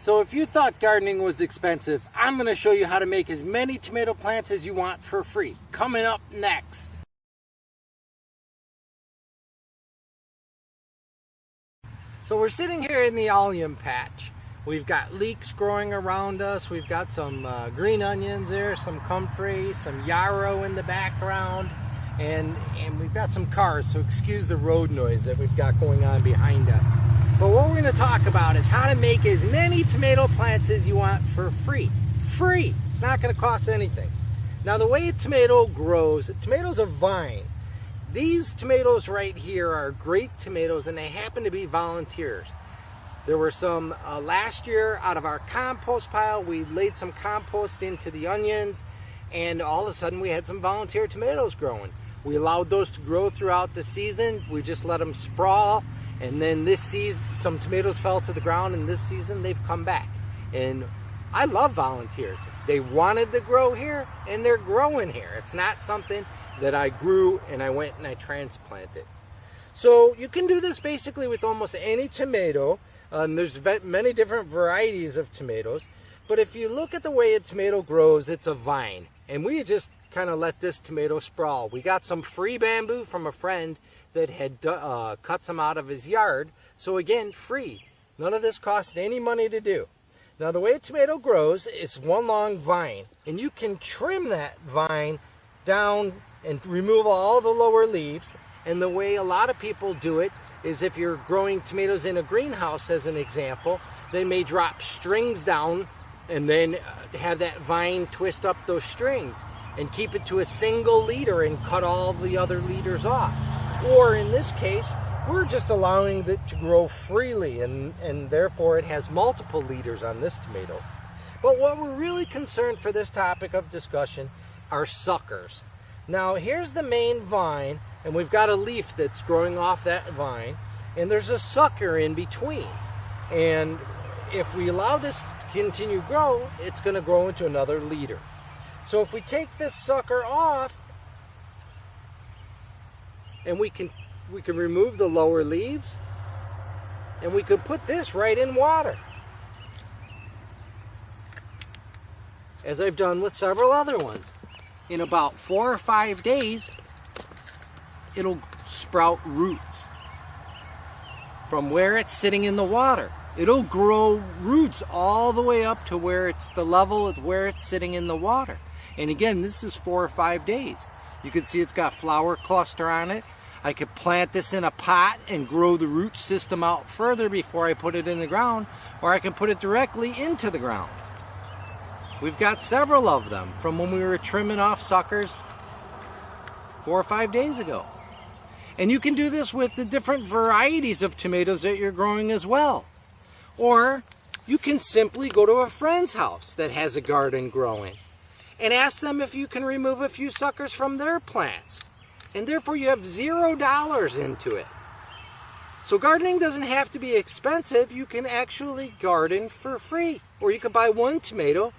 So if you thought gardening was expensive, I'm going to show you how to make as many tomato plants as you want for free. Coming up next. So we're sitting here in the allium patch. We've got leeks growing around us. We've got some green onions there, some comfrey, some yarrow in the background, and we've got some cars, so excuse the road noise that we've got going on behind us. But what we're going to talk about is how to make as many tomato plants as you want for free. Free! It's not going to cost anything. Now the way a tomato grows, a tomato's a vine. These tomatoes right here are great tomatoes, and they happen to be volunteers. There were some last year out of our compost pile. We laid some compost into the onions, and all of a sudden we had some volunteer tomatoes growing. We allowed those to grow throughout the season. We just let them sprawl, and then this season some tomatoes fell to the ground, and this season they've come back. And I love volunteers. They wanted to grow here, and they're growing here. It's not something that I grew and I went and I transplanted. So you can do this basically with almost any tomato. There's many different varieties of tomatoes, but if you look at the way a tomato grows, it's a vine, and we just kind of let this tomato sprawl. We got some free bamboo from a friend that had cut some out of his yard, so again, free. None of this costs any money to do. Now the way a tomato grows is one long vine, and you can trim that vine down and remove all the lower leaves. And the way a lot of people do it is if you're growing tomatoes in a greenhouse, as an example, they may drop strings down and then have that vine twist up those strings and keep it to a single leader and cut all the other leaders off. Or in this case, we're just allowing it to grow freely, and therefore it has multiple leaders on this tomato. But what we're really concerned for this topic of discussion are suckers. Now here's the main vine, and we've got a leaf that's growing off that vine, and there's a sucker in between. And if we allow this to continue to grow, it's going to grow into another leader. So if we take this sucker off, and we can remove the lower leaves, and we could put this right in water, as I've done with several other ones. In about 4 or 5 days, it'll sprout roots from where it's sitting in the water. It'll grow roots all the way up to where it's the level of where it's sitting in the water. And again, this is 4 or 5 days. You can see it's got flower cluster on it. I could plant this in a pot and grow the root system out further before I put it in the ground, or I can put it directly into the ground. We've got several of them from when we were trimming off suckers 4 or 5 days ago. And you can do this with the different varieties of tomatoes that you're growing as well. Or you can simply go to a friend's house that has a garden growing and ask them if you can remove a few suckers from their plants. And therefore you have $0 into it. So gardening doesn't have to be expensive. You can actually garden for free. Or you could buy one tomato,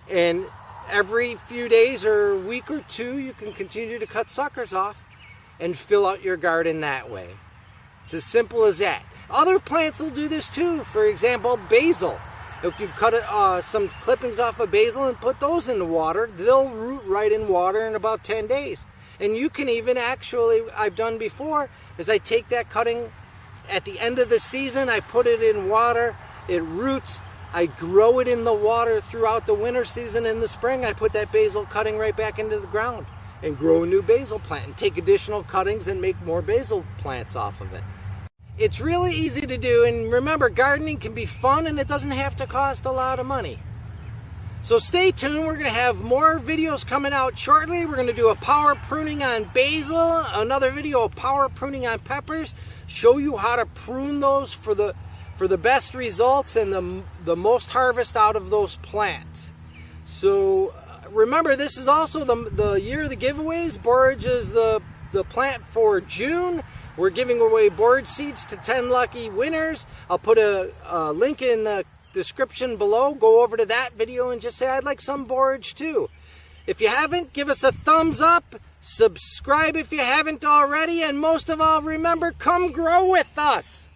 and every few days or a week or two, you can continue to cut suckers off and fill out your garden that way. It's as simple as that. Other plants will do this too. For example, basil. If you cut some clippings off of basil and put those in the water, they'll root right in water in about 10 days. And you can even actually, I've done before, is I take that cutting at the end of the season, I put it in water, it roots, I grow it in the water throughout the winter season. In the spring, I put that basil cutting right back into the ground and grow a new basil plant and take additional cuttings and make more basil plants off of it. It's really easy to do, and remember, gardening can be fun and it doesn't have to cost a lot of money. So stay tuned, we're going to have more videos coming out shortly. We're going to do a power pruning on basil, another video of power pruning on peppers, show you how to prune those for the best results and the most harvest out of those plants. So remember, this is also the year of the giveaways. Borage is the plant for June. We're giving away borage seeds to 10 lucky winners. I'll put a link in the description below. Go over to that video and just say, I'd like some borage too. If you haven't, give us a thumbs up. Subscribe if you haven't already. And most of all, remember, come grow with us.